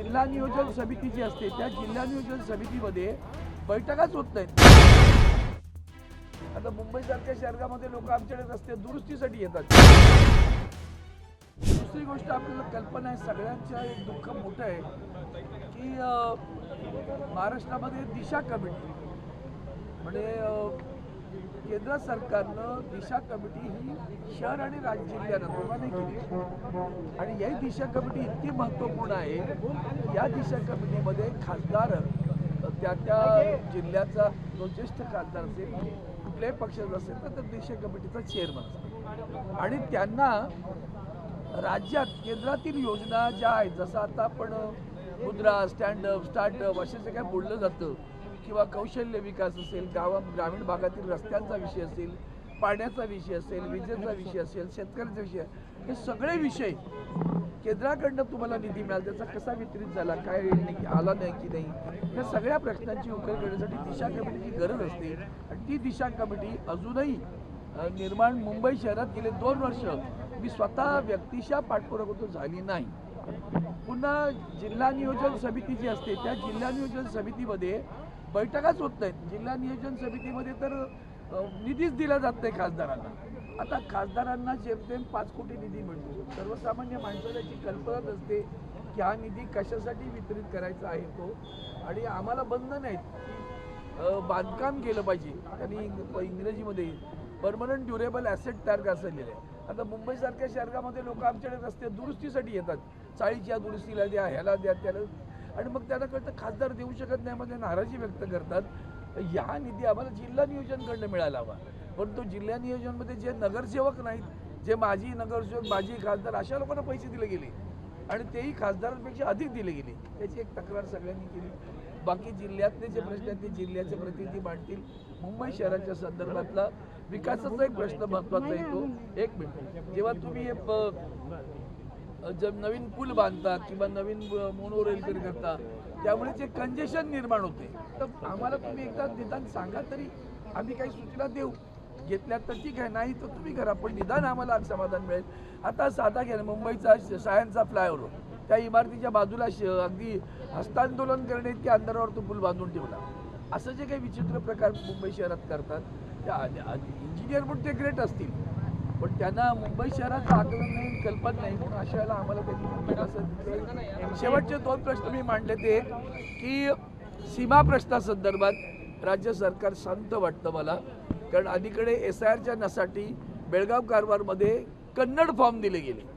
जिल्हा नियोजन समिती जी असते त्या जिल्हा नियोजन समितीमध्ये बैठकाच होत नाहीत। आता मुंबईसारख्या शहरामध्ये लोक आमच्याकडे रस्ते दुरुस्तीसाठी येतात। दुसरी गोष्ट आपल्याला कल्पना आहे, सगळ्यांचं एक दुःख मोठं आहे की महाराष्ट्रामध्ये दिशा कमिटी म्हणजे केंद्र सरकारनं दिशा कमिटी ही शहर आणि राज्य जिल्ह्यानं दोघांनी केली आणि ही दिशा कमिटी इतकी महत्त्वपूर्ण आहे। या दिशा कमिटीमध्ये खासदार त्या जिल्ह्याचा जो ज्येष्ठ खासदार असेल, कुठल्याही पक्षाचा असेल तर त्या दिशा कमिटीचा चेअरमन असतो आणि त्यांना राज्यात केंद्रातील योजना ज्या आहेत, जसं आता आपण मुद्रा स्टँडअप स्टार्टअप असे जे काय बोललं जातं किंवा कौशल्य विकास असेल, ग्रामीण भागातील रस्त्यांचा विषय असेल, पाण्याचा विषय असेल, विजेचा विषय असेल, शेतकऱ्याचा विषय, हे सगळे विषय केंद्राकडनं तुम्हाला निधी मिळाला, त्याचा कसा वितरित झाला, काय आला नाही की नाही, या सगळ्या प्रश्नांची उकल करण्यासाठी दिशा कमिटीची गरज असते आणि ती दिशा कमिटी अजूनही निर्माण मुंबई शहरात गेले 2 वर्ष मी स्वतः व्यक्तिशः पाठपुरावा करतो, झाली नाही। पुन्हा जिल्हा नियोजन समिती जी असते त्या जिल्हा नियोजन समितीमध्ये बैठकाच होत नाहीत। जिल्हा नियोजन समितीमध्ये तर निधीच दिला जात नाही खासदारांना। आता खासदारांना जेमतेम 5 कोटी निधी मिळतो, सर्वसामान्य माणसाला याची कल्पना नसते की हा निधी कशासाठी वितरित करायचा आहे तो, आणि आम्हाला बंधन आहेत, बांधकाम केलं पाहिजे। त्यांनी इंग्रजीमध्ये परमनंट ड्युरेबल ॲसेट तयार करायचं लिहिलं आहे। आता मुंबईसारख्या शहरामध्ये लोक आमच्याकडे रस्ते दुरुस्तीसाठी येतात, चाळीच्या दुरुस्तीला द्या, ह्याला द्या, त्याला, आणि मग त्यांना कळतं खासदार देऊ शकत नाही, मध्ये नाराजी व्यक्त करतात। हा निधी आम्हाला जिल्हा नियोजनकडनं मिळायला हवा, परंतु जिल्हा नियोजनमध्ये जे नगरसेवक नाहीत, जे माजी नगरसेवक, माजी खासदार, अशा लोकांना पैसे दिले गेले आणि तेही खासदारांपेक्षा अधिक दिले गेले। त्याची एक तक्रार सगळ्यांनी केली। बाकी जिल्ह्यातले जे प्रश्न आहेत ते जिल्ह्याचे प्रतिनिधी मांडतील। मुंबई शहराच्या संदर्भातला विकासाचा एक प्रश्न महत्त्वाचा येतो। एक मिनिट, जेव्हा तुम्ही जब नवीन पूल बांधता किंवा नवीन मोनो रेल करता, त्यामुळे जे कंजेशन निर्माण होते, तर आम्हाला तुम्ही एकदा निदान सांगा तरी आम्ही काही सूचना देऊ, घेतल्या तर ठीक आहे, नाही तर तुम्ही करा, पण निदान आम्हाला समाधान मिळेल। आता साधा घ्या, मुंबईचा सायन्सचा फ्लायओव्हर, त्या इमारतीच्या बाजूला अगदी हस्तांदोलन करणे इतक्या अंतरावर तो पूल बांधून ठेवला। असं जे काही विचित्र प्रकार मुंबई शहरात करतात, त्या इंजिनियर पण ते ग्रेट असतील, पण त्यांना मुंबई शहराचं आकलन नाही, कल्पना नाही, म्हणून अशा वेळेला आम्हाला त्यांनी शेवटचे 2 प्रश्न मी मांडले ते की सीमा प्रश्नासंदर्भात राज्य सरकार शांत वाटतं मला, कारण अलीकडे SIRच्या नसाठी बेळगाव कारवारमध्ये कन्नड फॉर्म दिले गेले।